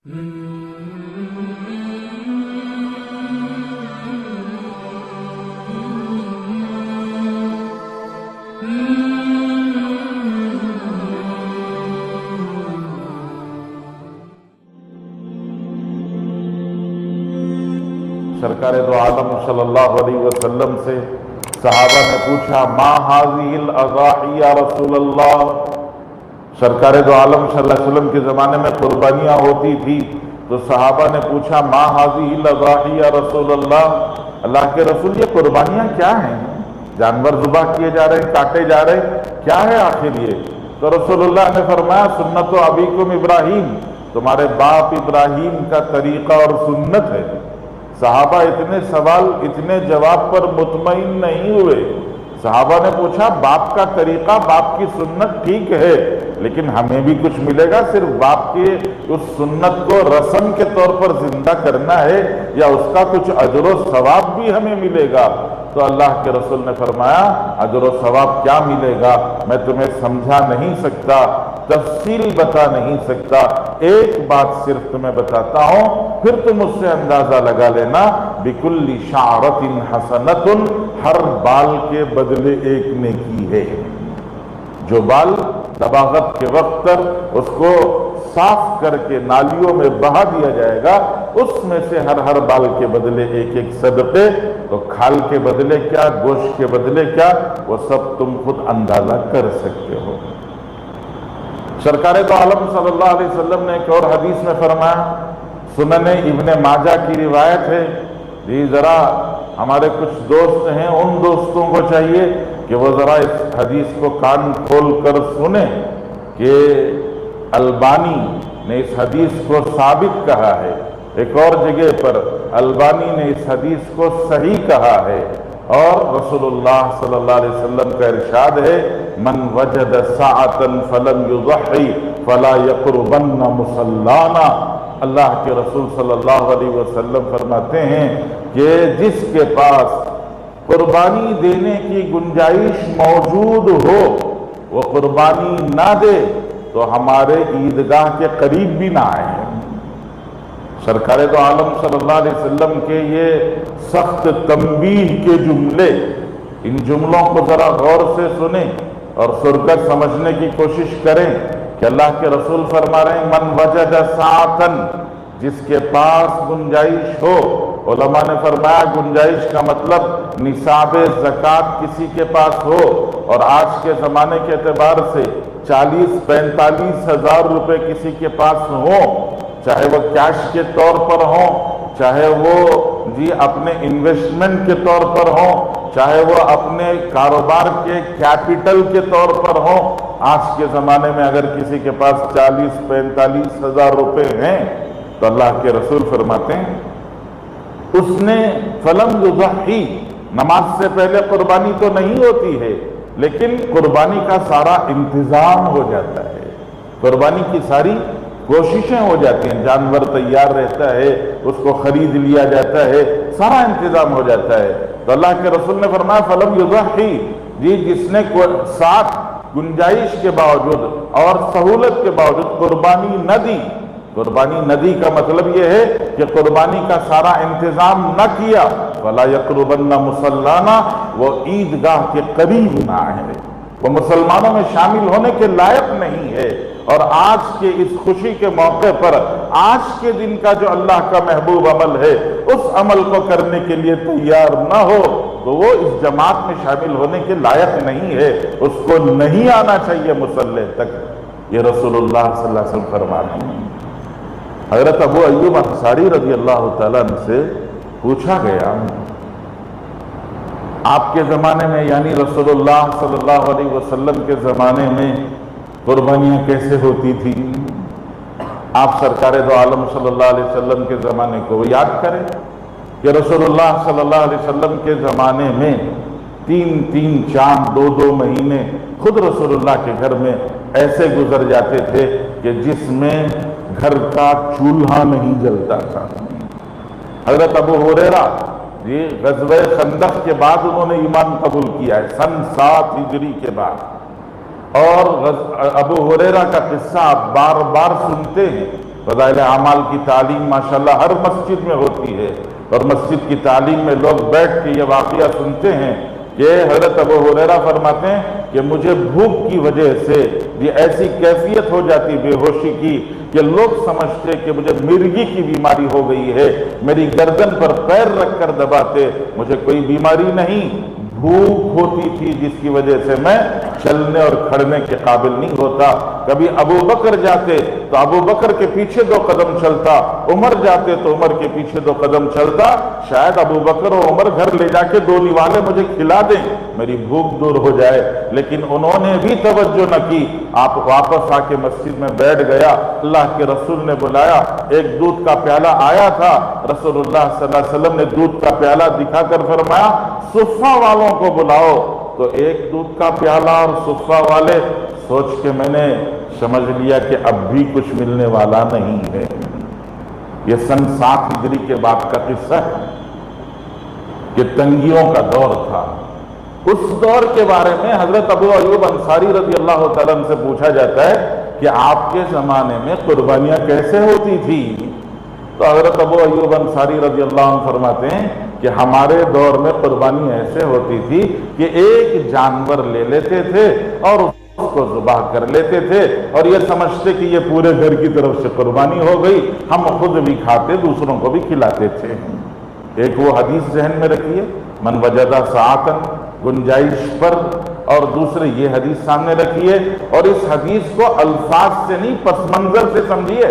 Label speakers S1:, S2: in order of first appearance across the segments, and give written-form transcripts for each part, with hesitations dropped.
S1: سرکار دو عالم صلی اللہ علیہ وسلم سے صحابہ نے پوچھا ما هذه الاضاحی یا رسول اللہ۔ سرکار دو عالم صلی اللہ علیہ وسلم کے زمانے میں قربانیاں ہوتی تھی تو صحابہ نے پوچھا ما هذه الاضاحی یا رسول اللہ، اللہ کے رسول یہ قربانیاں کیا ہیں؟ جانور ذبح کیے جا رہے ہیں، کاٹے جا رہے ہیں، کیا ہے آخر یہ؟ تو رسول اللہ نے فرمایا سنت ابیکم ابراہیم، تمہارے باپ ابراہیم کا طریقہ اور سنت ہے۔ صحابہ اتنے سوال اتنے جواب پر مطمئن نہیں ہوئے۔ صحابہ نے پوچھا باپ کا طریقہ باپ کی سنت ٹھیک ہے، لیکن ہمیں بھی کچھ ملے گا؟ صرف باپ کی اس سنت کو رسم کے طور پر زندہ کرنا ہے یا اس کا کچھ اجر و ثواب بھی ہمیں ملے گا؟ تو اللہ کے رسول نے فرمایا اجر و ثواب کیا ملے گا میں تمہیں سمجھا نہیں سکتا، تفصیل بتا نہیں سکتا، ایک بات صرف تمہیں بتاتا ہوں، پھر تم اس سے اندازہ لگا لینا۔ بِكُلِّ شَعْرَةٍ حَسَنَةٌ، ہر بال کے بدلے ایک نیکی ہے۔ جو بال دباغت کے وقت اس کو صاف کر کے نالیوں میں بہا دیا جائے گا، اس میں سے ہر بال کے بدلے ایک ایک صدقے، تو کھال کے بدلے کیا، گوشت کے بدلے کیا، وہ سب تم خود اندازہ کر سکتے ہو۔ سرکار دو عالم صلی اللہ علیہ وسلم نے ایک اور حدیث میں فرمایا، سنن ابن ماجہ کی روایت ہے، جی ذرا ہمارے کچھ دوست ہیں، ان دوستوں کو چاہیے کہ وہ ذرا اس حدیث کو کان کھول کر سنیں کہ البانی نے اس حدیث کو ثابت کہا ہے، ایک اور جگہ پر البانی نے اس حدیث کو صحیح کہا ہے، اور رسول اللہ صلی اللہ علیہ وسلم کا ارشاد ہے من وجد ساعة فلم يضحی فلا يقربن مصلانا۔ اللہ کے رسول صلی اللہ علیہ وسلم فرماتے ہیں کہ جس کے پاس قربانی دینے کی گنجائش موجود ہو وہ قربانی نہ دے تو ہمارے عیدگاہ کے قریب بھی نہ آئے۔ سرکار دو عالم صلی اللہ علیہ وسلم کے یہ سخت تنبیہ کے جملے، ان جملوں کو ذرا غور سے سنیں اور سن کر سمجھنے کی کوشش کریں کہ اللہ کے رسول فرما رہے ہیں من وجد ساعتن، جس کے پاس گنجائش ہو۔ علماء نے فرمایا گنجائش کا مطلب نصاب زکوٰۃ کسی کے پاس ہو، اور آج کے زمانے کے اعتبار سے 40-45 ہزار روپے کسی کے پاس ہوں، چاہے وہ کیش کے طور پر ہوں، چاہے وہ اپنے انویسٹمنٹ کے طور پر ہوں، چاہے وہ اپنے کاروبار کے کیپٹل کے طور پر ہوں۔ آج کے زمانے میں اگر کسی کے پاس 40-45 ہزار روپے ہیں تو اللہ کے رسول فرماتے ہیں اس نے فلم یضحی، نماز سے پہلے قربانی تو نہیں ہوتی ہے لیکن قربانی کا سارا انتظام ہو جاتا ہے، قربانی کی ساری کوششیں ہو جاتی ہیں، جانور تیار رہتا ہے، اس کو خرید لیا جاتا ہے، سارا انتظام ہو جاتا ہے۔ تو اللہ کے رسول نے فرمایا فلم یضحی، جس نے ساتھ گنجائش کے باوجود اور سہولت کے باوجود قربانی نہ دی۔ قربانی نہ دی کا مطلب یہ ہے کہ قربانی کا سارا انتظام نہ کیا، وَلَا يَقْرُبَنَّ مُصَلَّانَا، وہ عیدگاہ کے قریب نہ آئے، وہ مسلمانوں میں شامل ہونے کے لائق نہیں ہے۔ اور آج کے اس خوشی کے موقع پر آج کے دن کا جو اللہ کا محبوب عمل ہے اس عمل کو کرنے کے لیے تیار نہ ہو تو وہ اس جماعت میں شامل ہونے کے لائق نہیں ہے، اس کو نہیں آنا چاہیے مصلی تک۔ یہ رسول اللہ صلی اللہ علیہ وسلم فرما رہے ہیں۔ حضرت ابو ایوب انصاری رضی اللہ تعالیٰ عنہ سے پوچھا گیا آپ کے زمانے میں یعنی رسول اللہ صلی اللہ علیہ وسلم کے زمانے میں قربانیاں کیسے ہوتی تھی؟ آپ سرکار دو عالم صلی اللہ علیہ وسلم کے زمانے کو یاد کریں کہ رسول اللہ صلی اللہ علیہ وسلم کے زمانے میں 3 چاند 2 مہینے خود رسول اللہ کے گھر میں ایسے گزر جاتے تھے کہ جس میں گھر کا چولہا نہیں جلتا تھا۔ حضرت ابو ہریرہ غزوہ خندق کے بعد انہوں نے ایمان قبول کیا ہے، سن 7 ہجری کے بعد، اور ابو ہریرہ کا قصہ آپ بار بار سنتے ہیں فضائل اعمال کی تعلیم ماشاءاللہ ہر مسجد میں ہوتی ہے، اور مسجد کی تعلیم میں لوگ بیٹھ کے یہ واقعہ سنتے ہیں کہ حضرت ابو ہریرہ فرماتے ہیں کہ مجھے بھوک کی وجہ سے یہ ایسی کیفیت ہو جاتی بے ہوشی کی کہ لوگ سمجھتے کہ مجھے مرگی کی بیماری ہو گئی ہے، میری گردن پر پیر رکھ کر دباتے، مجھے کوئی بیماری نہیں، بھوک ہوتی تھی جس کی وجہ سے میں چلنے اور کھڑنے کے قابل نہیں ہوتا۔ کبھی ابو بکر جاتے تو ابو بکر کے پیچھے 2 قدم چلتا، عمر جاتے تو عمر کے پیچھے 2 قدم چلتا، شاید ابو بکر اور عمر گھر لے جا کے 2 نوالے مجھے کھلا دیں، میری بھوک دور ہو جائے، لیکن انہوں نے بھی توجہ نہ کی۔ آپ واپس آ کے مسجد میں بیٹھ گیا، اللہ کے رسول نے بلایا، ایک دودھ کا پیالہ آیا تھا، رسول اللہ صلی اللہ علیہ وسلم نے دودھ کا پیالہ دکھا کر فرمایا صفہ والوں کو بلاؤ، تو ایک دودھ کا پیالہ اور صفہ والے، سوچ کے میں نے سمجھ لیا کہ اب بھی کچھ ملنے والا نہیں ہے۔ یہ سن 7 ہجری کے بعد کا قصہ ہے کہ تنگیوں کا دور تھا۔ اس دور کے بارے میں حضرت ابو ایوب انصاری رضی اللہ تعالیٰ عنہ سے پوچھا جاتا ہے کہ آپ کے زمانے میں قربانیاں کیسے ہوتی تھی؟ تو حضرت ابو ایوب انصاری رضی اللہ عنہ فرماتے ہیں کہ ہمارے دور میں قربانی ایسے ہوتی تھی کہ ایک جانور لے لیتے تھے اور اس کو ذبح کر لیتے تھے، اور یہ سمجھتے کہ یہ پورے گھر کی طرف سے قربانی ہو گئی، ہم خود بھی کھاتے دوسروں کو بھی کھلاتے تھے۔ ایک وہ حدیث ذہن میں رکھیے، من وجدہ ساعتن، گنجائش پر، اور دوسرے یہ حدیث سامنے رکھیے، اور اس حدیث کو الفاظ سے نہیں پس منظر سے سمجھیے،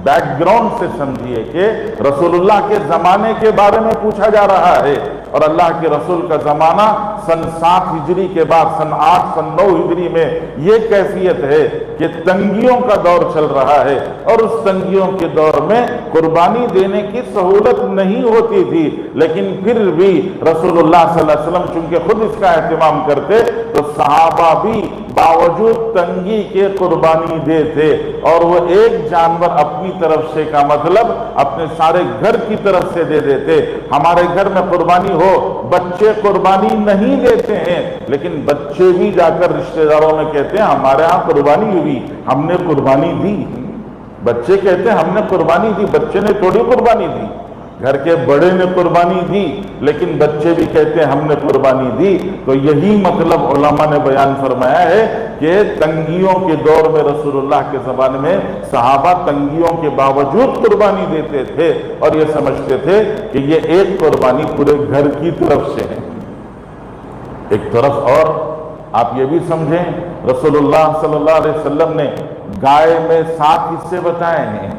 S1: بیک گراؤنڈ سے سمجھیے کہ رسول اللہ کے زمانے کے بارے میں پوچھا جا رہا ہے، اور اللہ کے رسول کا زمانہ سن 7 ہجری کے بعد سن 8 سن 9 ہجری میں یہ کیفیت ہے کہ تنگیوں کا دور چل رہا ہے، اور اس تنگیوں کے دور میں قربانی دینے کی سہولت نہیں ہوتی تھی، لیکن پھر بھی رسول اللہ صلی اللہ علیہ وسلم چونکہ خود اس کا اہتمام کرتے تو صحابہ بھی باوجود تنگی کے قربانی دیتے، اور وہ ایک جانور اپنی طرف سے کا مطلب اپنے سارے گھر کی طرف سے دے دیتے۔ ہمارے گھر میں قربانی ہو، بچے قربانی نہیں دیتے ہیں، لیکن بچے بھی جا کر رشتہ داروں میں کہتے ہیں ہمارے ہاں قربانی ہوئی، ہم نے قربانی دی۔ بچے کہتے ہیں ہم نے قربانی دی، بچے نے تھوڑی قربانی دی، گھر کے بڑے نے قربانی دی، لیکن بچے بھی کہتے ہیں ہم نے قربانی دی۔ تو یہی مطلب علماء نے بیان فرمایا ہے کہ تنگیوں کے دور میں رسول اللہ کے زمانے میں صحابہ تنگیوں کے باوجود قربانی دیتے تھے، اور یہ سمجھتے تھے کہ یہ ایک قربانی پورے گھر کی طرف سے ہے۔ ایک طرف اور آپ یہ بھی سمجھیں، رسول اللہ صلی اللہ علیہ وسلم نے گائے میں 7 حصے بتائے ہیں،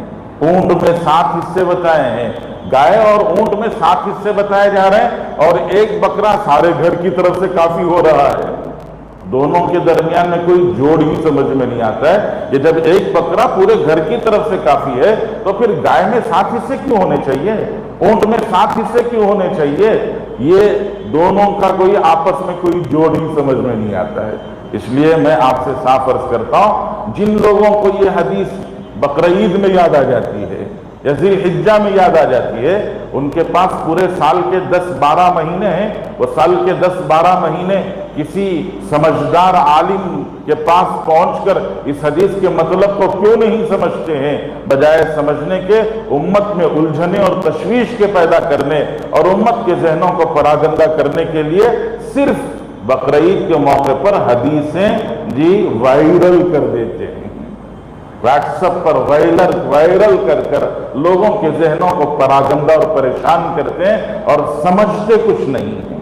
S1: اونٹ میں 7 حصے بتائے ہیں، گائے اور اونٹ میں 7 حصے بتائے جا رہے ہیں، اور ایک بکرا سارے گھر کی طرف سے کافی ہو رہا ہے۔ دونوں کے درمیان میں کوئی جوڑ ہی سمجھ میں نہیں آتا ہے کہ جب ایک بکرا پورے گھر کی طرف سے کافی ہے تو پھر گائے میں 7 حصے کیوں ہونے چاہیے، اونٹ میں 7 حصے کیوں ہونے چاہیے؟ یہ دونوں کا کوئی آپس میں کوئی جوڑ ہی سمجھ میں نہیں آتا ہے۔ اس لیے میں آپ سے صاف عرض کرتا ہوں، جن لوگوں کو یہ حدیث بقرعید میں یاد آ جاتی ہے یا ذی الحجہ میں یاد آ جاتی ہے، ان کے پاس پورے سال کے 10-12 مہینے ہیں، وہ سال کے 10-12 مہینے کسی سمجھدار عالم کے پاس پہنچ کر اس حدیث کے مطلب کو کیوں نہیں سمجھتے ہیں؟ بجائے سمجھنے کے امت میں الجھنے اور تشویش کے پیدا کرنے اور امت کے ذہنوں کو پراگندہ کرنے کے لیے صرف بقرعید کے موقع پر حدیثیں وائرل کر دیتے ہیں، واٹس ایپ پر وائرل کر لوگوں کے ذہنوں کو پراگندہ اور پریشان کرتے ہیں اور سمجھتے کچھ نہیں ہیں۔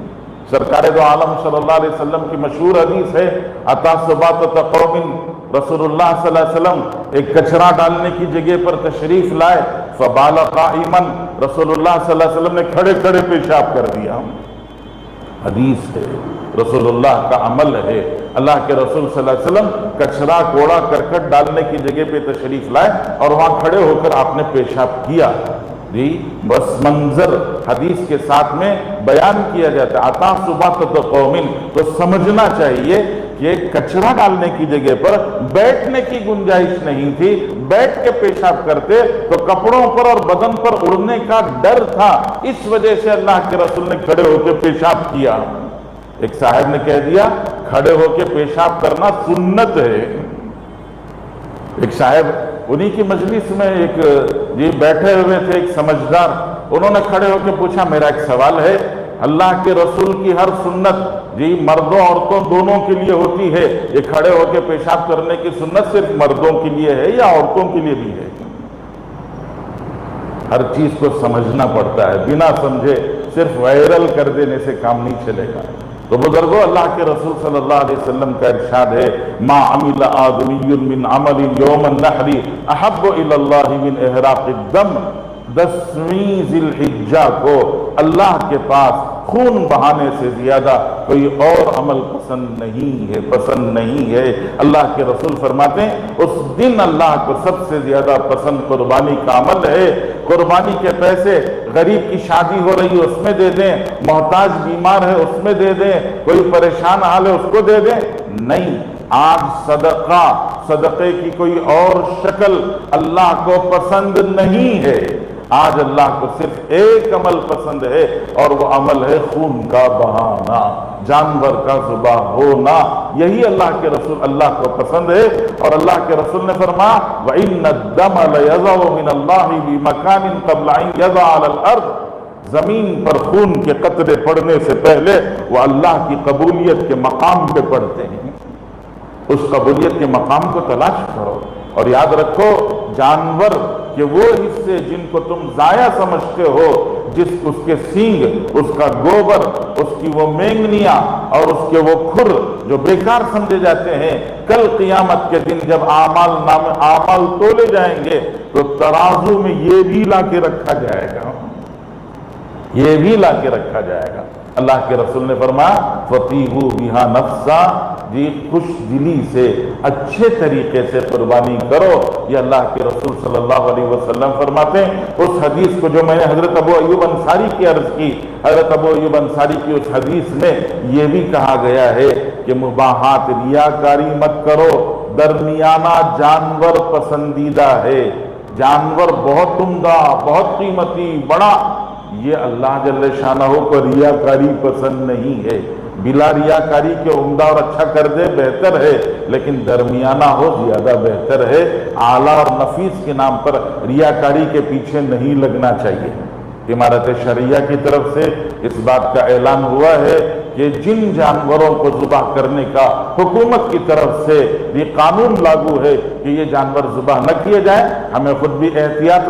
S1: سرکار دو عالم صلی اللہ علیہ وسلم کی مشہور حدیث ہے، اتا سباتۃ قوم، رسول اللہ صلی اللہ علیہ وسلم ایک کچرا ڈالنے کی جگہ پر تشریف لائے، فبال قائما، رسول اللہ صلی اللہ علیہ وسلم نے کھڑے کھڑے پیشاب کر دیا۔ حدیث ہے، رسول اللہ کا عمل ہے، اللہ کے رسول صلی اللہ علیہ وسلم کچرا کوڑا کرکٹ ڈالنے کی جگہ پہ تشریف لائے اور وہاں کھڑے ہو کر آپ نے پیشاب کیا۔ بس منظر حدیث کے ساتھ میں بیان کیا جاتا ہے، عطا سباتۃ قوم، تو سمجھنا چاہیے کہ کچرا ڈالنے کی جگہ پر بیٹھنے کی گنجائش نہیں تھی، بیٹھ کے پیشاب کرتے تو کپڑوں پر اور بدن پر اڑنے کا ڈر تھا، اس وجہ سے اللہ کے رسول نے کھڑے ہو کے پیشاب کیا۔ ایک صاحب نے کہہ دیا کھڑے ہو کے پیشاب کرنا سنت ہے۔ ایک صاحب انہی کی مجلس میں ایک یہ بیٹھے ہوئے تھے ایک سمجھدار، انہوں نے کھڑے ہو کے پوچھا میرا ایک سوال ہے، اللہ کے رسول کی ہر سنت جی مردوں عورتوں دونوں کے لیے ہوتی ہے، یہ کھڑے ہو کے پیشاب کرنے کی سنت صرف مردوں کے لیے ہے یا عورتوں کے لیے بھی ہے؟ ہر چیز کو سمجھنا پڑتا ہے، بنا سمجھے صرف وائرل کر دینے سے کام نہیں چلے گا۔ تو بزرگوں، اللہ کے رسول صلی اللہ علیہ وسلم کا ارشاد ہے ما عمل آدمی من عمل یوم النحر احب الی اللہ من احراق الدم، 10ویں ذی الحجہ کو اللہ کے پاس خون بہانے سے زیادہ کوئی اور عمل پسند نہیں ہے۔ اللہ کے رسول فرماتے ہیں اس دن اللہ کو سب سے زیادہ پسند قربانی کا عمل ہے۔ قربانی کے پیسے غریب کی شادی ہو رہی ہے اس میں دے دیں، محتاج بیمار ہے اس میں دے دیں، کوئی پریشان حال ہے اس کو دے دیں، نہیں۔ آج صدقے کی کوئی اور شکل اللہ کو پسند نہیں ہے۔ آج اللہ کو صرف ایک عمل پسند ہے اور وہ عمل ہے خون کا بہانا، جانور کا ذبح ہونا، یہی اللہ کے رسول اللہ کو پسند ہے۔ اور اللہ کے رسول نے فرمایا وَإِنَّ الدَّمَ لَيَضَعُ مِنَ اللَّهِ بِمَكَانٍ قَبْلَ أَن يَضَعَ عَلَى الْأَرْضِ، زمین پر خون کے قطرے پڑنے سے پہلے وہ اللہ کی قبولیت کے مقام پہ پڑتے ہیں۔ اس قبولیت کے مقام کو تلاش کرو اور یاد رکھو جانور کہ وہ حصے جن کو تم ضائع سمجھتے ہو، اس کے سینگ، اس کا گوبر، اس کی وہ مینگنیاں اور اس کے وہ کھر جو بیکار سمجھے جاتے ہیں، کل قیامت کے دن جب اعمال تولے جائیں گے تو ترازو میں یہ بھی لا کے رکھا جائے گا، یہ بھی لا کے رکھا جائے گا۔ اللہ کے رسول نے فرمایا فَطِيبُوا بِهَا نَفْسًا، جی خوش دلی سے اچھے طریقے سے قربانی کرو، یہ اللہ کے رسول صلی اللہ علیہ وسلم فرماتے ہیں۔ اس حدیث کو جو میں نے حضرت ابو ایوب انصاری کی عرض کی، حضرت ابو ایوب انصاری کی اس حدیث میں یہ بھی کہا گیا ہے کہ مباحات ریاکاری مت کرو، درمیانہ جانور پسندیدہ ہے، جانور بہت عمدہ بہت قیمتی بڑا، یہ اللہ جل شانہ کو ریاکاری پسند نہیں ہے۔ بلا ریاکاری کے عمدہ اور اچھا کر دے بہتر ہے، لیکن درمیانہ ہو زیادہ بہتر ہے۔ اعلیٰ اور نفیس کے نام پر ریاکاری کے پیچھے نہیں لگنا چاہیے۔ امارت شرعیہ کی طرف سے اس بات کا اعلان ہوا ہے کہ جن جانوروں کو ذبح کرنے کا حکومت کی طرف سے یہ قانون لاگو ہے کہ یہ جانور ذبح نہ کیے جائیں، ہمیں خود بھی احتیاط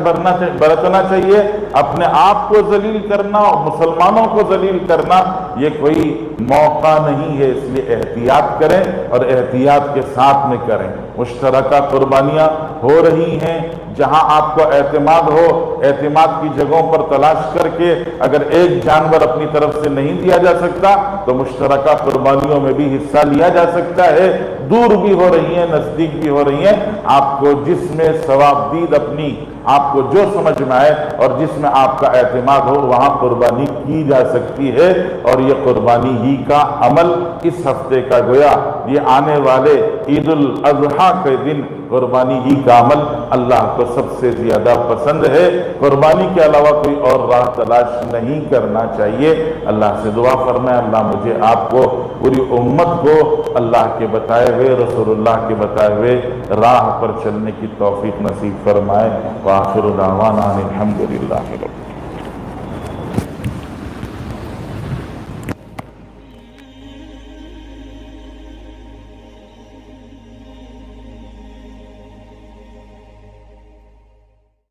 S1: برتنا چاہیے۔ اپنے آپ کو ذلیل کرنا اور مسلمانوں کو ذلیل کرنا یہ کوئی موقع نہیں ہے، اس لیے احتیاط کریں اور احتیاط کے ساتھ میں کریں۔ مشترکہ قربانیاں ہو رہی ہیں، جہاں آپ کو اعتماد ہو، اعتماد کی جگہوں پر تلاش کر کے اگر ایک جانور اپنی طرف سے نہیں دیا جا سکتا تو مشترکہ قربانیوں میں بھی حصہ لیا جا سکتا ہے۔ دور بھی ہو رہی ہیں، نزدیک بھی ہو رہی ہیں، آپ کو جس میں ثواب دید اپنی آپ کو جو سمجھ میں آئے اور جس میں آپ کا اعتماد ہو وہاں قربانی کی جا سکتی ہے۔ اور یہ قربانی ہی کا عمل اس ہفتے کا گویا یہ آنے والے عید الاضحیٰ کے دن قربانی ہی کا عمل اللہ کو سب سے زیادہ پسند ہے۔ قربانی کے علاوہ کوئی اور راہ تلاش نہیں کرنا چاہیے۔ اللہ سے دعا فرمائے اللہ مجھے آپ کو پوری امت کو اللہ کے بتائے ہوئے رسول اللہ کے بتائے ہوئے راہ پر چلنے کی توفیق نصیب فرمائے۔ وآخر دعوانا الحمدللہ۔